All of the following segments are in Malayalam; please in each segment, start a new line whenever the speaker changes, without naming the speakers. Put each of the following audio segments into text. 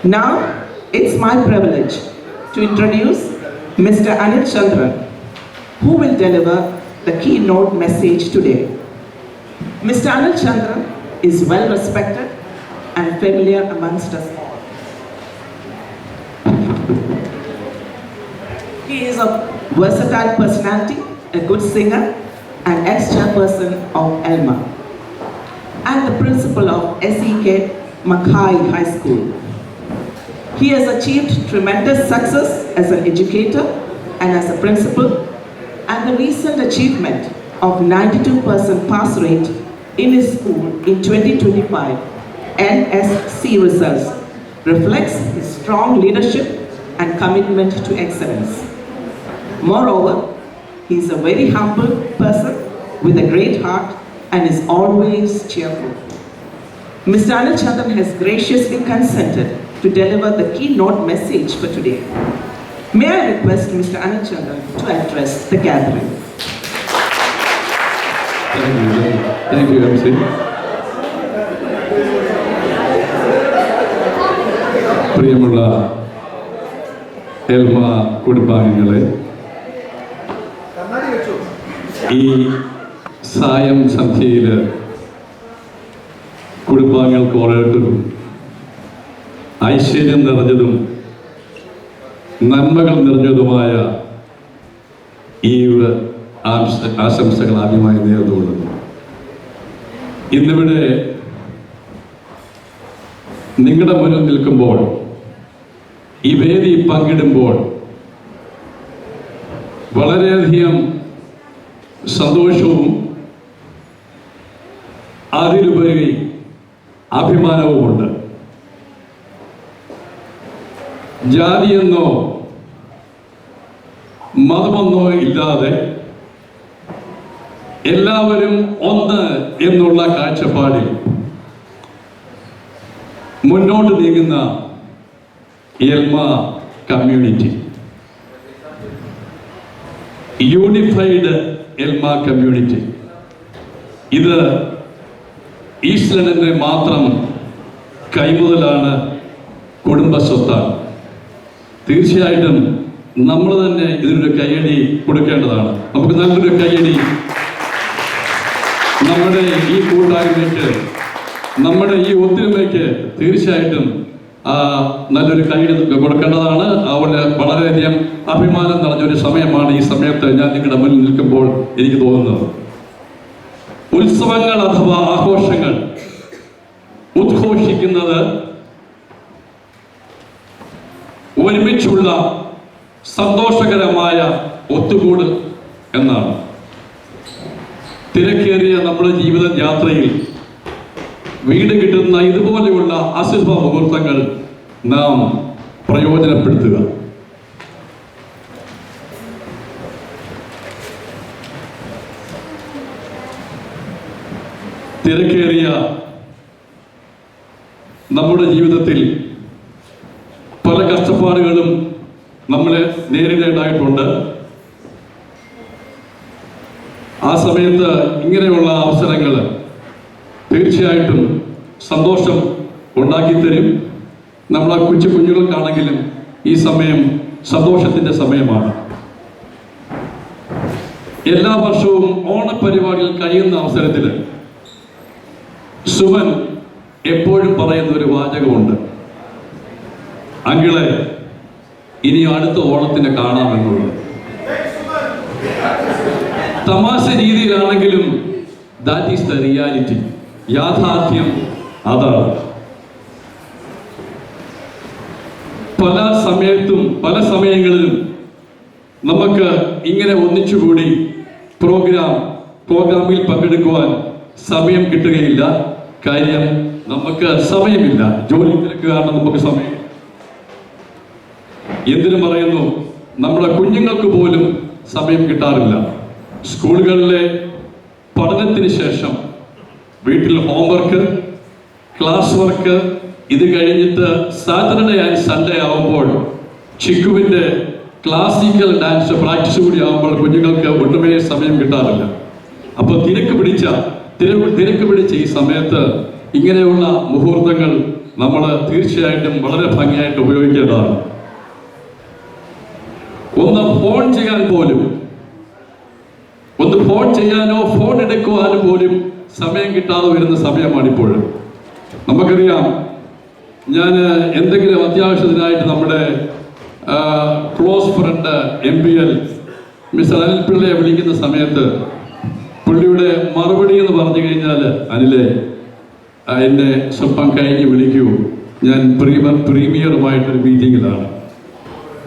Now, it's my privilege to introduce Mr. Anil Chandran, who will deliver the keynote message today. Mr. Anil Chandran is well respected and familiar amongst us all. He is a versatile personality, a good singer, and ex-chairperson of ELMA, and the principal of SEK Mackay High School. He has achieved tremendous success as an educator and as a principal, and the recent achievement of 92% pass rate in his school in 2025 NSC results reflects his strong leadership and commitment to excellence. Moreover, he is a very humble person with a great heart and is always cheerful. Mr. Anil Chandran has graciously consented to deliver the keynote message for today. May I request Mr. Anil Chandran to address the gathering.
Thank you, MC. പ്രിയമുള്ള എൽമ കുടുംബാംഗങ്ങളെ, ഈ സായം സന്ധ്യയിൽ കുടുംബാംഗങ്ങൾക്ക് ഓരോരുത്തരും ഐശ്വര്യം നിറഞ്ഞതും നന്മകൾ നിറഞ്ഞതുമായ ഈ ആശംസകൾ ആദ്യമായി നേർന്നുകൊള്ളുന്നു. ഇന്നിവിടെ നിങ്ങളുടെ മുന്നിൽ നിൽക്കുമ്പോൾ, ഈ വേദി പങ്കിടുമ്പോൾ വളരെയധികം സന്തോഷവും അതിലുപരി അഭിമാനവുമുണ്ട്. ജാതിയെന്നോ മതമെന്നോ ഇല്ലാതെ എല്ലാവരും ഒന്ന് എന്നുള്ള കാഴ്ചപ്പാടിൽ മുന്നോട്ട് നീങ്ങുന്ന എൽമ കമ്മ്യൂണിറ്റി, യൂണിഫൈഡ് എൽമ കമ്മ്യൂണിറ്റി, ഇത് ഈസ്റ്റ് ലണ്ടന്റെ മാത്രം കൈമുതലാണ്, കുടുംബ സ്വത്താണ്. തീർച്ചയായിട്ടും നമ്മൾ തന്നെ ഇതിനൊരു കയ്യടി കൊടുക്കേണ്ടതാണ്. നമുക്ക് നല്ലൊരു കയ്യടി നമ്മുടെ ഈ കൂട്ടായ്മയ്ക്ക്, നമ്മുടെ ഈ ഒത്തൊരുമയ്ക്ക് തീർച്ചയായിട്ടും നല്ലൊരു കയ്യടി കൊടുക്കേണ്ടതാണ്. അതുപോലെ വളരെയധികം അഭിമാനം നിറഞ്ഞൊരു സമയമാണ് ഈ സമയത്ത് ഞാൻ നിങ്ങളുടെ മുന്നിൽ നിൽക്കുമ്പോൾ എനിക്ക് തോന്നുന്നത്. ഉത്സവങ്ങൾ അഥവാ ആഘോഷങ്ങൾ ഉദ്ഘോഷിക്കുന്നത് ഒരുമിച്ചുള്ള സന്തോഷകരമായ ഒത്തുകൂടൽ എന്നാണ്. തിരക്കേറിയ നമ്മുടെ ജീവിത യാത്രയിൽ വീട് കിട്ടുന്ന ഇതുപോലെയുള്ള അശുഭ മുഹൂർത്തങ്ങൾ നാം പ്രയോജനപ്പെടുത്തുക. തിരക്കേറിയ നമ്മുടെ ജീവിതത്തിൽ പല കഷ്ടപ്പാടുകളും നമ്മളെ നേരിടേണ്ടതായിട്ടുണ്ട്. ആ സമയത്ത് ഇങ്ങനെയുള്ള അവസരങ്ങൾ തീർച്ചയായിട്ടും സന്തോഷം ഉണ്ടാക്കിത്തരും. നമ്മളെ കൊച്ചു കുഞ്ഞുങ്ങൾക്കാണെങ്കിലും ഈ സമയം സന്തോഷത്തിൻ്റെ സമയമാണ്. എല്ലാ വർഷവും ഓണപരിപാടിയിൽ കഴിയുന്ന അവസരത്തിൽ സുമൻ എപ്പോഴും പറയുന്ന ഒരു വാചകമുണ്ട്, അങ്കിളെ ഇനി അടുത്ത ഓണത്തിന് കാണാമെന്നുള്ളത്. തമാശ രീതിയിലാണെങ്കിലും ദാറ്റ് ഈസ് ദ റിയാലിറ്റി. യാഥാർത്ഥ്യം അതാണ്. പല സമയത്തും പല സമയങ്ങളിലും നമുക്ക് ഇങ്ങനെ ഒന്നിച്ചുകൂടി പ്രോഗ്രാമിൽ പങ്കെടുക്കുവാൻ സമയം കിട്ടുകയില്ല. കാര്യം നമുക്ക് സമയമില്ല, ജോലി തിരക്ക് കാരണം നമുക്ക് സമയം. എന്തിനു പറയുന്നു, നമ്മുടെ കുഞ്ഞുങ്ങൾക്ക് പോലും സമയം കിട്ടാറില്ല. സ്കൂളുകളിലെ പഠനത്തിന് ശേഷം വീട്ടിൽ ഹോംവർക്ക്, ക്ലാസ് വർക്ക്, ഇത് കഴിഞ്ഞിട്ട് സാറ്റർഡേ ആൻഡ് സൺഡേ ആവുമ്പോൾ ചിക്കുവിൻ്റെ ക്ലാസിക്കൽ ഡാൻസ് പ്രാക്ടീസ് കൂടി ആകുമ്പോൾ കുഞ്ഞുങ്ങൾക്ക് ഒട്ടുമേ സമയം കിട്ടാറില്ല. അപ്പോൾ തിരക്ക് പിടിച്ച ഈ സമയത്ത് ഇങ്ങനെയുള്ള മുഹൂർത്തങ്ങൾ നമ്മൾ തീർച്ചയായിട്ടും വളരെ ഭംഗിയായിട്ട് ഉപയോഗിക്കേണ്ടതാണ്. ഒന്ന് ഫോൺ ചെയ്യാനോ ഫോൺ എടുക്കുവാനും പോലും സമയം കിട്ടാതെ വരുന്ന സമയമാണിപ്പോൾ. നമുക്കറിയാം, ഞാൻ എന്തെങ്കിലും അത്യാവശ്യത്തിനായിട്ട് നമ്മുടെ close friend MPL mister Anil പിള്ളയെ വിളിക്കുന്ന സമയത്ത് പുള്ളിയുടെ മറുപടി എന്ന് പറഞ്ഞു കഴിഞ്ഞാൽ, അനിലെ എന്നെ സ്വപ്പം കഴിഞ്ഞ് വിളിക്കൂ, ഞാൻ പ്രീമിയറുമായിട്ടൊരു മീറ്റിങ്ങിലാണ്.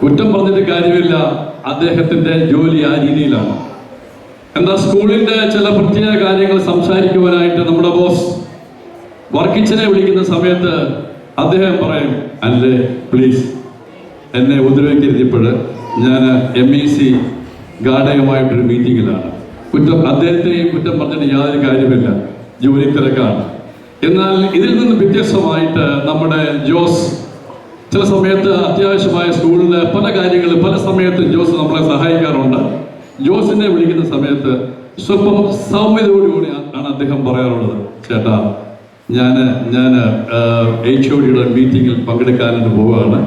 കുറ്റം പറഞ്ഞിട്ട് കാര്യമില്ല, അദ്ദേഹത്തിൻ്റെ ജോലി ആ രീതിയിലാണ്. എന്നാൽ സ്കൂളിൻ്റെ ചില പ്രത്യേക കാര്യങ്ങൾ സംസാരിക്കുവാനായിട്ട് നമ്മുടെ ബോസ് വർക്കിച്ചനെ വിളിക്കുന്ന സമയത്ത് അദ്ദേഹം പറയും, അല്ലേ പ്ലീസ് എന്നെ ഉപദ്രവിക്കരുതിപ്പോൾ ഞാൻ MEC ഗാർഡനുമായിട്ടൊരു മീറ്റിങ്ങിലാണ്. അദ്ദേഹത്തെയും കുറ്റം പറഞ്ഞിട്ട് യാതൊരു കാര്യമില്ല, ജോലി തിരക്കാണ്. എന്നാൽ ഇതിൽ നിന്ന് വ്യത്യസ്തമായിട്ട് നമ്മുടെ ജോസ് ചില സമയത്ത് അത്യാവശ്യമായ സ്കൂളിലെ പല കാര്യങ്ങളും പല സമയത്തും ജോസ് നമ്മളെ സഹായിക്കാറുണ്ട്. ജോസിനെ വിളിക്കുന്ന സമയത്ത് സ്വല്പം സൗമ്യതയോടുകൂടി ആണ് അദ്ദേഹം പറയാറുള്ളത്, ചേട്ടാ ഞാൻ HODയുടെ മീറ്റിങ്ങിൽ പങ്കെടുക്കാനായിട്ട് പോവുകയാണ്,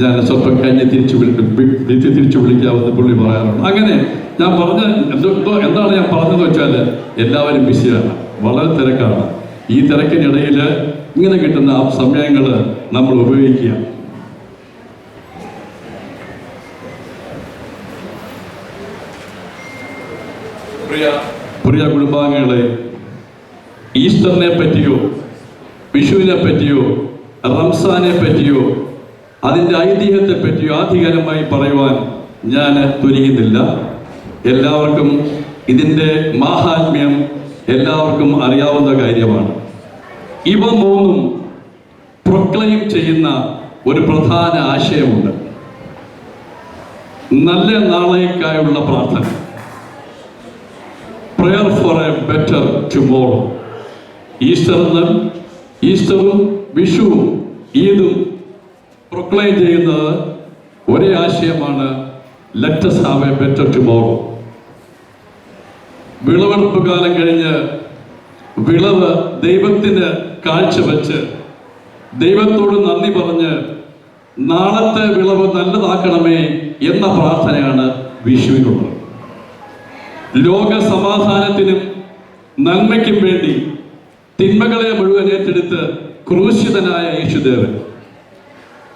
ഞാൻ സ്വല്പം കഴിഞ്ഞ് തിരിച്ചു വിളിക്കാമെന്ന് പുള്ളി പറയാറുണ്ട്. അങ്ങനെ ഞാൻ എന്താണ് ഞാൻ പറഞ്ഞതെന്ന് വെച്ചാൽ, എല്ലാവരും ബിസിയാണ്, വളരെ തിരക്കാണ്. ഈ തിരക്കിനിടയിൽ ഇങ്ങനെ കിട്ടുന്ന ആ സമയങ്ങൾ നമ്മൾ ഉപയോഗിക്കുക. പ്രിയ കുടുംബാംഗങ്ങളെ, ഈസ്റ്ററിനെ പറ്റിയോ വിഷുവിനെ പറ്റിയോ റംസാനെ പറ്റിയോ അതിൻ്റെ ഐതിഹ്യത്തെ പറ്റിയോ ആധികാരികമായി പറയുവാൻ ഞാൻ തുനിയുന്നില്ല. എല്ലാവർക്കും ഇതിൻ്റെ മാഹാത്മ്യം എല്ലാവർക്കും അറിയാവുന്ന കാര്യമാണ്. ഇവ മൂന്നും പ്രൊക്ലെയിം ചെയ്യുന്ന ഒരു പ്രധാന ആശയമുണ്ട്: നല്ല നാളേക്കായുള്ള പ്രാർത്ഥന, prayer for a better tomorrow. ഈസ്റ്ററും വിഷുവും ഈദും പ്രൊക്ലെയിം ചെയ്യുന്നത് ഒരേ ആശയമാണ്: let us have a better tomorrow. വിളവെടുപ്പ് കാലം കഴിഞ്ഞ് വിളവ് ദൈവത്തിന് കാഴ്ചവെച്ച് ദൈവത്തോട് നന്ദി പറഞ്ഞ് നാളത്തെ വിളവ് നല്ലതാക്കണമേ എന്ന പ്രാർത്ഥനയാണ് വിഷുവിനുള്ളത്. ലോക സമാധാനത്തിനും നന്മയ്ക്കും വേണ്ടി തിന്മകളെ മുഴുവൻ ഏറ്റെടുത്ത് ക്രൂശിതനായ യേശുദേവൻ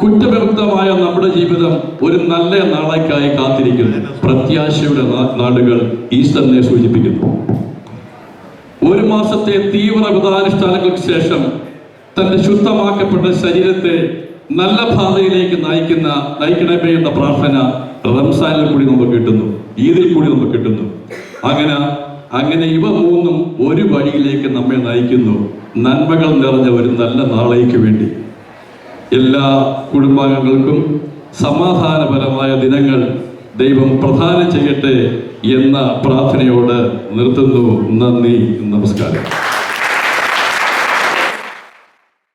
കുറ്റവിമുക്തമായ നമ്മുടെ ജീവിതം ഒരു നല്ല നാളേക്കായി കാത്തിരിക്കുന്നു. പ്രത്യാശയുടെ നാളുകൾ ഈസ്റ്ററിനെ സൂചിപ്പിക്കുന്നു. ഒരു മാസത്തെ തീവ്ര വ്രതാനുഷ്ഠാനങ്ങൾക്ക് ശേഷം തന്റെ ശുദ്ധമാക്കപ്പെട്ട ശരീരത്തെ നല്ല പാതയിലേക്ക് നയിക്കണമേ എന്ന പ്രാർത്ഥന റംസാനിൽ കൂടി നമുക്ക് കിട്ടുന്നു, ഈദിൽ കൂടി നമുക്ക് കിട്ടുന്നു. അങ്ങനെ ഇവ മൂന്നും ഒരു വഴിയിലേക്ക് നമ്മെ നയിക്കുന്നു, നന്മകൾ നിറഞ്ഞ ഒരു നല്ല നാളേക്ക് വേണ്ടി. എല്ലാ കുടുംബാംഗങ്ങൾക്കും സമാധാനപരമായ ദിനങ്ങൾ ദൈവം പ്രദാനം ചെയ്യട്ടെ എന്ന പ്രാർത്ഥനയോട് നിർത്തുന്നു. നന്ദി, നമസ്കാരം.